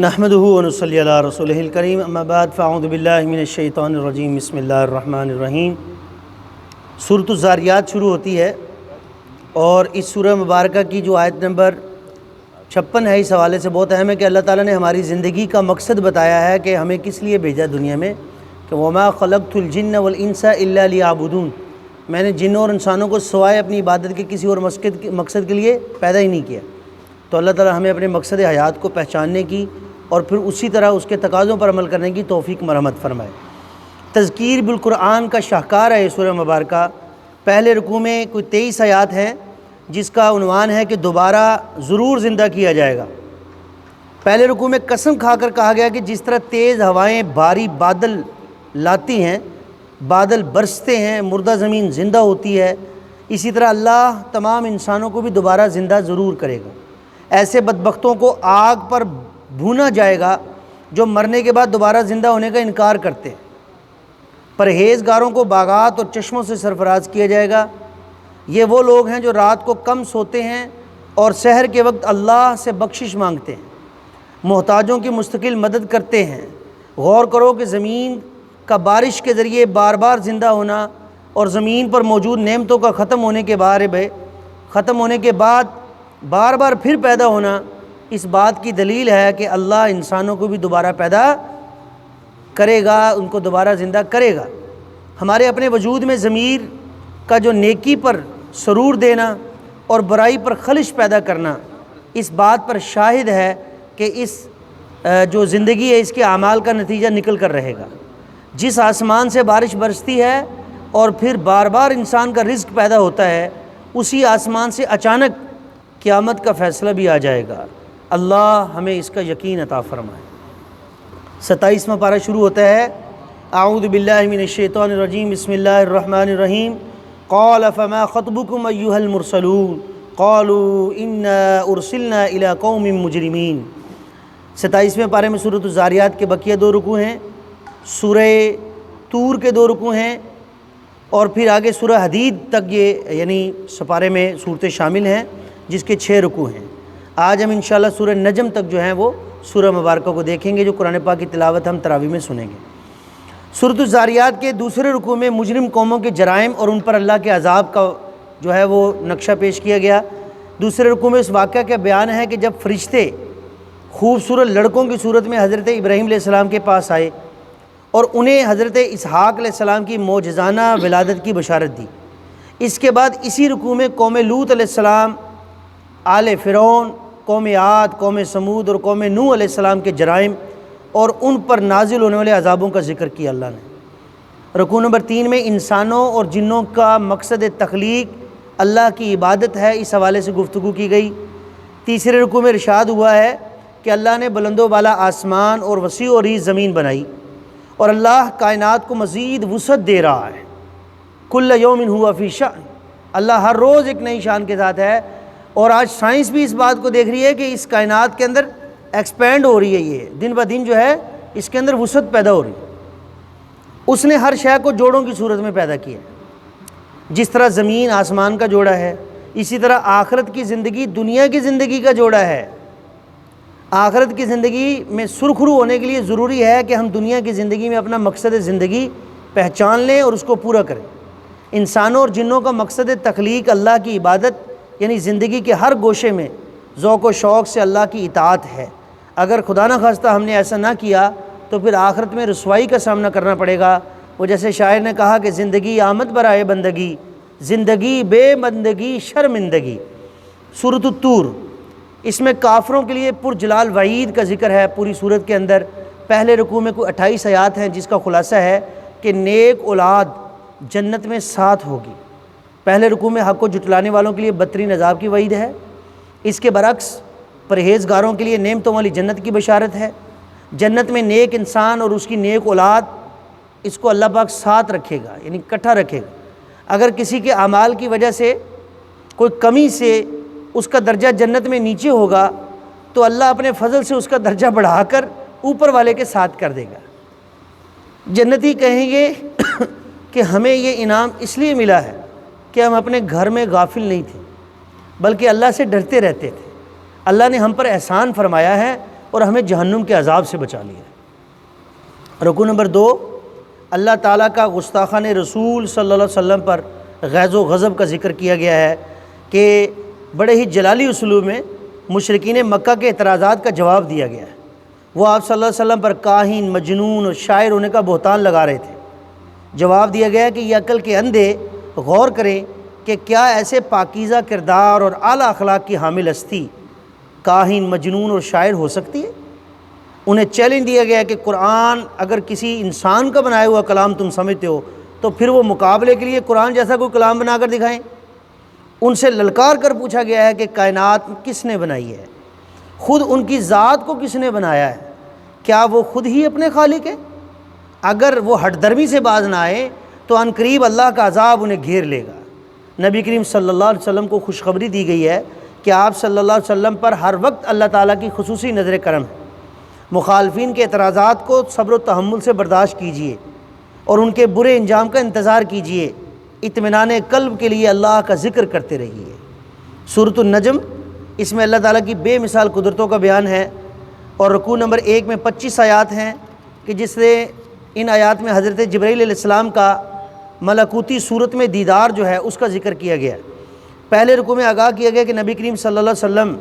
نحمدہ و نصلی علی رسولہ الکریم اما بعد فاعوذ باللہ من الشیطان الرجیم بسم اللہ الرحمن الرحیم۔ سورۃ الذاریات شروع ہوتی ہے اور اس سورہ مبارکہ کی جو آیت نمبر 56 ہے اس حوالے سے بہت اہم ہے کہ اللہ تعالیٰ نے ہماری زندگی کا مقصد بتایا ہے کہ ہمیں کس لیے بھیجا دنیا میں، کہ وما خلقت الجن والانس الا لیعبدون، میں نے جنوں اور انسانوں کو سوائے اپنی عبادت کے کسی اور مقصد کے لیے پیدا ہی نہیں کیا۔ تو اللہ تعالیٰ ہمیں اپنے مقصد حیات کو پہچاننے کی اور پھر اسی طرح اس کے تقاضوں پر عمل کرنے کی توفیق مرحمت فرمائے۔ تذکیر بالقرآن کا شاہکار ہے یہ سورہ مبارکہ۔ پہلے رکوع میں کوئی 23 آیات ہیں جس کا عنوان ہے کہ دوبارہ ضرور زندہ کیا جائے گا۔ پہلے رکوع میں قسم کھا کر کہا گیا کہ جس طرح تیز ہوائیں بھاری بادل لاتی ہیں، بادل برستے ہیں، مردہ زمین زندہ ہوتی ہے، اسی طرح اللہ تمام انسانوں کو بھی دوبارہ زندہ ضرور کرے گا۔ ایسے بدبختوں کو آگ پر بھونا جائے گا جو مرنے کے بعد دوبارہ زندہ ہونے کا انکار کرتے ہیں۔ پرہیزگاروں کو باغات اور چشموں سے سرفراز کیا جائے گا۔ یہ وہ لوگ ہیں جو رات کو کم سوتے ہیں اور سحر کے وقت اللہ سے بخشش مانگتے ہیں، محتاجوں کی مستقل مدد کرتے ہیں۔ غور کرو کہ زمین کا بارش کے ذریعے بار بار زندہ ہونا اور زمین پر موجود نعمتوں کا ختم ہونے کے بعد بار بار پھر پیدا ہونا اس بات کی دلیل ہے کہ اللہ انسانوں کو بھی دوبارہ پیدا کرے گا، ان کو دوبارہ زندہ کرے گا۔ ہمارے اپنے وجود میں ضمیر کا جو نیکی پر سرور دینا اور برائی پر خلش پیدا کرنا اس بات پر شاہد ہے کہ اس جو زندگی ہے اس کے اعمال کا نتیجہ نکل کر رہے گا۔ جس آسمان سے بارش برستی ہے اور پھر بار بار انسان کا رزق پیدا ہوتا ہے، اسی آسمان سے اچانک قیامت کا فیصلہ بھی آ جائے گا۔ اللہ ہمیں اس کا یقین عطا فرمائے۔ 27واں پارہ شروع ہوتا ہے اعوذ باللہ من الشیطان الرجیم بسم اللہ الرحمن الرحیم۔ قال فما خطبکم ایھا المرسلون قالوا انا ارسلنا الی قوم مجرمین۔ 27ویں پارے میں سورۃ الذاریات کے بقیہ 2 رکوع ہیں، سورہ طور کے 2 رکوع ہیں اور پھر آگے سورہ حدید تک یہ یعنی سپارے میں صورتیں شامل ہیں جس کے 6 رکوع ہیں۔ آج ہم انشاءاللہ سورہ نجم تک جو ہیں وہ سورہ مبارکہ کو دیکھیں گے جو قرآن پاک کی تلاوت ہم تراویح میں سنیں گے۔ سورۃ الذاریات کے دوسرے رکوع میں مجرم قوموں کے جرائم اور ان پر اللہ کے عذاب کا جو ہے وہ نقشہ پیش کیا گیا۔ دوسرے رکوع میں اس واقعہ کا بیان ہے کہ جب فرشتے خوبصورت لڑکوں کی صورت میں حضرت ابراہیم علیہ السلام کے پاس آئے اور انہیں حضرت اسحاق علیہ السلام کی معجزانہ ولادت کی بشارت دی۔ اس کے بعد اسی رکوع میں قوم لوط علیہ السلام، آل فرعون، قوم عاد، قوم سمود اور قوم نوح علیہ السلام کے جرائم اور ان پر نازل ہونے والے عذابوں کا ذکر کیا اللہ نے۔ رکوع نمبر 3 میں انسانوں اور جنوں کا مقصد تخلیق اللہ کی عبادت ہے، اس حوالے سے گفتگو کی گئی۔ تیسرے رکوع میں ارشاد ہوا ہے کہ اللہ نے بلند و بالا آسمان اور وسیع و عریض زمین بنائی اور اللہ کائنات کو مزید وسعت دے رہا ہے۔ کل یوم ہوا فی شأن، اللہ ہر روز ایک نئی شان کے ساتھ ہے اور آج سائنس بھی اس بات کو دیکھ رہی ہے کہ اس کائنات کے اندر ایکسپینڈ ہو رہی ہے، یہ دن بہ دن جو ہے اس کے اندر وسعت پیدا ہو رہی ہے۔ اس نے ہر شے کو جوڑوں کی صورت میں پیدا کیا ہے، جس طرح زمین آسمان کا جوڑا ہے اسی طرح آخرت کی زندگی دنیا کی زندگی کا جوڑا ہے۔ آخرت کی زندگی میں سرخرو ہونے کے لیے ضروری ہے کہ ہم دنیا کی زندگی میں اپنا مقصد زندگی پہچان لیں اور اس کو پورا کریں۔ انسانوں اور جنوں کا مقصد تخلیق اللہ کی عبادت یعنی زندگی کے ہر گوشے میں ذوق و شوق سے اللہ کی اطاعت ہے۔ اگر خدا نہ خواستہ ہم نے ایسا نہ کیا تو پھر آخرت میں رسوائی کا سامنا کرنا پڑے گا۔ وہ جیسے شاعر نے کہا کہ زندگی آمد برائے بندگی، زندگی بے بندگی شرمندگی۔ سورۃ الطور، اس میں کافروں کے لیے پرجلال وعید کا ذکر ہے پوری سورت کے اندر۔ پہلے رکوع میں کوئی 28 آیات ہیں جس کا خلاصہ ہے کہ نیک اولاد جنت میں ساتھ ہوگی۔ پہلے رکوع میں حق کو جھٹلانے والوں کے لیے بدترین عذاب کی وعید ہے، اس کے برعکس پرہیزگاروں کے لیے نعمتوں والی جنت کی بشارت ہے۔ جنت میں نیک انسان اور اس کی نیک اولاد اس کو اللہ پاک ساتھ رکھے گا یعنی اکٹھا رکھے گا۔ اگر کسی کے اعمال کی وجہ سے کوئی کمی سے اس کا درجہ جنت میں نیچے ہوگا تو اللہ اپنے فضل سے اس کا درجہ بڑھا کر اوپر والے کے ساتھ کر دے گا۔ جنتی کہیں گے کہ ہمیں یہ انعام اس لیے ملا ہے کہ ہم اپنے گھر میں غافل نہیں تھے بلکہ اللہ سے ڈرتے رہتے تھے۔ اللہ نے ہم پر احسان فرمایا ہے اور ہمیں جہنم کے عذاب سے بچا لیا۔ رکوع نمبر 2، اللہ تعالیٰ کا گستاخان رسول صلی اللہ علیہ وسلم پر غیظ و غضب کا ذکر کیا گیا ہے کہ بڑے ہی جلالی اسلوب میں مشرکین مکہ کے اعتراضات کا جواب دیا گیا ہے۔ وہ آپ صلی اللہ علیہ وسلم پر کاہن، مجنون اور شاعر ہونے کا بہتان لگا رہے تھے۔ جواب دیا گیا کہ یہ عقل کے اندھے غور کریں کہ کیا ایسے پاکیزہ کردار اور اعلیٰ اخلاق کی حامل ہستی کاہن، مجنون اور شاعر ہو سکتی ہے؟ انہیں چیلنج دیا گیا کہ قرآن اگر کسی انسان کا بنایا ہوا کلام تم سمجھتے ہو تو پھر وہ مقابلے کے لیے قرآن جیسا کوئی کلام بنا کر دکھائیں۔ ان سے للکار کر پوچھا گیا ہے کہ کائنات کس نے بنائی ہے؟ خود ان کی ذات کو کس نے بنایا ہے؟ کیا وہ خود ہی اپنے خالق ہیں؟ اگر وہ ہٹ درمی سے باز نہ آئے تو عنقریب اللہ کا عذاب انہیں گھیر لے گا۔ نبی کریم صلی اللہ علیہ وسلم کو خوشخبری دی گئی ہے کہ آپ صلی اللہ علیہ وسلم پر ہر وقت اللہ تعالیٰ کی خصوصی نظر کرم ہے۔ مخالفین کے اعتراضات کو صبر و تحمل سے برداشت کیجیے اور ان کے برے انجام کا انتظار کیجیے۔ اطمینان قلب کے لیے اللہ کا ذکر کرتے رہیے۔ سورۃ النجم، اس میں اللہ تعالیٰ کی بے مثال قدرتوں کا بیان ہے، اور رکوع نمبر 1 میں 25 آیات ہیں کہ جس سے ان آیات میں حضرت جبرائیل علیہ السلام کا ملکوتی صورت میں دیدار جو ہے اس کا ذکر کیا گیا ہے۔ پہلے رکوع میں آگاہ کیا گیا کہ نبی کریم صلی اللہ علیہ وسلم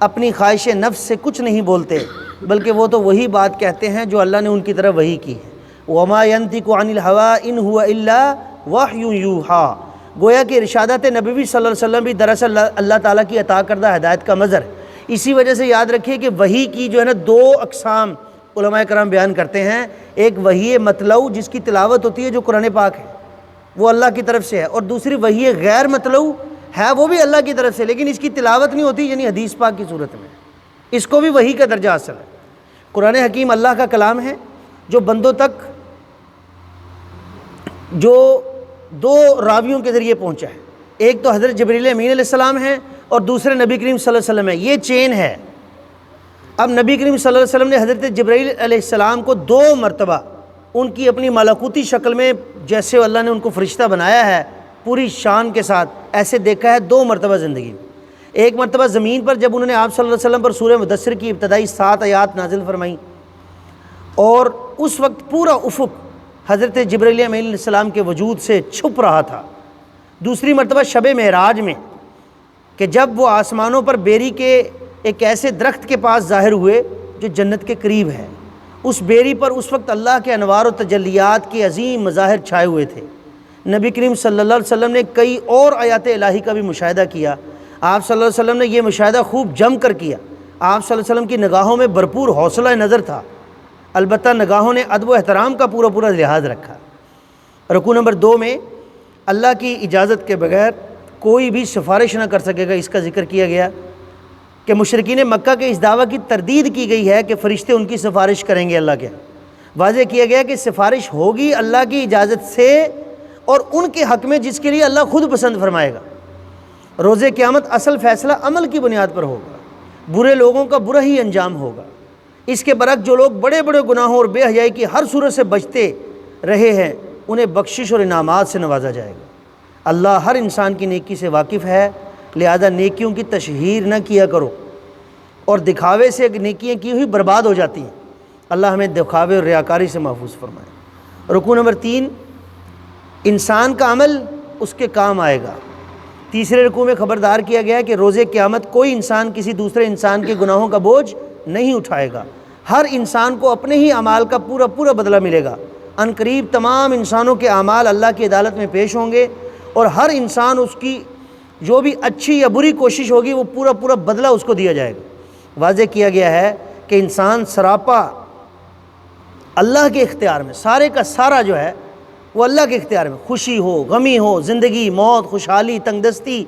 اپنی خواہش نفس سے کچھ نہیں بولتے، بلکہ وہ تو وہی بات کہتے ہیں جو اللہ نے ان کی طرف وحی کی ہے۔ وَمَا يَنطِقُ عَنِ الْهَوَىٰ إِنْ هُوَ إِلَّا وَحْيٌ يُوحَىٰ۔ گویا کہ ارشادات نبوی صلی اللہ علیہ وسلم بھی دراصل اللہ تعالیٰ کی عطا کردہ ہدایت کا مظہر ہے۔ اسی وجہ سے یاد رکھیے کہ وحی کی جو ہے نا 2 اقسام علماء کرام بیان کرتے ہیں۔ ایک وحی مطلوع جس کی تلاوت ہوتی ہے جو قرآن پاک ہے، وہ اللہ کی طرف سے ہے، اور دوسری وحی غیر مطلوع ہے، وہ بھی اللہ کی طرف سے، لیکن اس کی تلاوت نہیں ہوتی، یعنی حدیث پاک کی صورت میں، اس کو بھی وحی کا درجہ حاصل ہے۔ قرآن حکیم اللہ کا کلام ہے جو بندوں تک جو 2 راویوں کے ذریعے پہنچا ہے، ایک تو حضرت جبرائیل امین علیہ السلام ہے اور دوسرے نبی کریم صلی اللہ علیہ وسلم ہے۔ یہ چین ہے۔ اب نبی کریم صلی اللہ علیہ وسلم نے حضرت جبرائیل علیہ السلام کو 2 مرتبہ ان کی اپنی ملکوتی شکل میں، جیسے اللہ نے ان کو فرشتہ بنایا ہے پوری شان کے ساتھ، ایسے دیکھا ہے 2 مرتبہ زندگی میں۔ ایک مرتبہ زمین پر جب انہوں نے آپ صلی اللہ علیہ وسلم پر سورہ مدثر کی ابتدائی 7 آیات نازل فرمائیں، اور اس وقت پورا افق حضرت جبرائیل امین علیہ السلام کے وجود سے چھپ رہا تھا۔ دوسری مرتبہ شب معراج میں کہ جب وہ آسمانوں پر بیری کے ایک ایسے درخت کے پاس ظاہر ہوئے جو جنت کے قریب ہے، اس بیری پر اس وقت اللہ کے انوار و تجلیات کے عظیم مظاہر چھائے ہوئے تھے۔ نبی کریم صلی اللہ علیہ وسلم نے کئی اور آیات الہی کا بھی مشاہدہ کیا۔ آپ صلی اللہ علیہ وسلم نے یہ مشاہدہ خوب جم کر کیا۔ آپ صلی اللہ علیہ وسلم کی نگاہوں میں بھرپور حوصلہ نظر تھا، البتہ نگاہوں نے ادب و احترام کا پورا لحاظ رکھا۔ رکوع نمبر 2 میں اللہ کی اجازت کے بغیر کوئی بھی سفارش نہ کر سکے گا، اس کا ذکر کیا گیا کہ مشرکین مکہ کے اس دعویٰ کی تردید کی گئی ہے کہ فرشتے ان کی سفارش کریں گے اللہ کے۔ واضح کیا گیا کہ سفارش ہوگی اللہ کی اجازت سے اور ان کے حق میں جس کے لیے اللہ خود پسند فرمائے گا۔ روز قیامت اصل فیصلہ عمل کی بنیاد پر ہوگا، برے لوگوں کا برا ہی انجام ہوگا۔ اس کے برعکس جو لوگ بڑے بڑے گناہوں اور بے حیائی کی ہر صورت سے بچتے رہے ہیں انہیں بخشش اور انعامات سے نوازا جائے گا۔ اللہ ہر انسان کی نیکی سے واقف ہے، لہذا نیکیوں کی تشہیر نہ کیا کرو، اور دکھاوے سے نیکیاں کی ہوئی برباد ہو جاتی ہیں۔ اللہ ہمیں دکھاوے اور ریاکاری سے محفوظ فرمائے۔ رکوع نمبر 3، انسان کا عمل اس کے کام آئے گا۔ تیسرے رکوع میں خبردار کیا گیا ہے کہ روز قیامت کوئی انسان کسی دوسرے انسان کے گناہوں کا بوجھ نہیں اٹھائے گا، ہر انسان کو اپنے ہی اعمال کا پورا بدلہ ملے گا۔ عنقریب تمام انسانوں کے اعمال اللہ کی عدالت میں پیش ہوں گے، اور ہر انسان اس کی جو بھی اچھی یا بری کوشش ہوگی وہ پورا بدلہ اس کو دیا جائے گا۔ واضح کیا گیا ہے کہ انسان سراپا اللہ کے اختیار میں، سارے کا سارا جو ہے وہ اللہ کے اختیار میں، خوشی ہو، غمی ہو، زندگی، موت، خوشحالی، تنگ دستی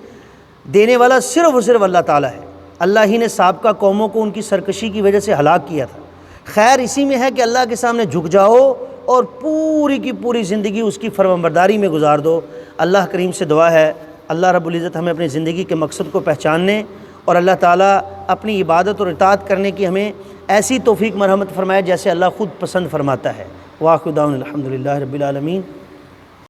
دینے والا صرف اور صرف اللہ تعالیٰ ہے۔ اللہ ہی نے سابقہ قوموں کو ان کی سرکشی کی وجہ سے ہلاک کیا تھا۔ خیر اسی میں ہے کہ اللہ کے سامنے جھک جاؤ اور پوری کی پوری زندگی اس کی فرمانبرداری میں گزار دو۔ اللہ کریم سے دعا ہے اللہ رب العزت ہمیں اپنی زندگی کے مقصد کو پہچاننے اور اللہ تعالیٰ اپنی عبادت اور اطاعت کرنے کی ہمیں ایسی توفیق مرحمت فرمائے جیسے اللہ خود پسند فرماتا ہے۔ واخر دعوانا الحمدللہ رب العالمین۔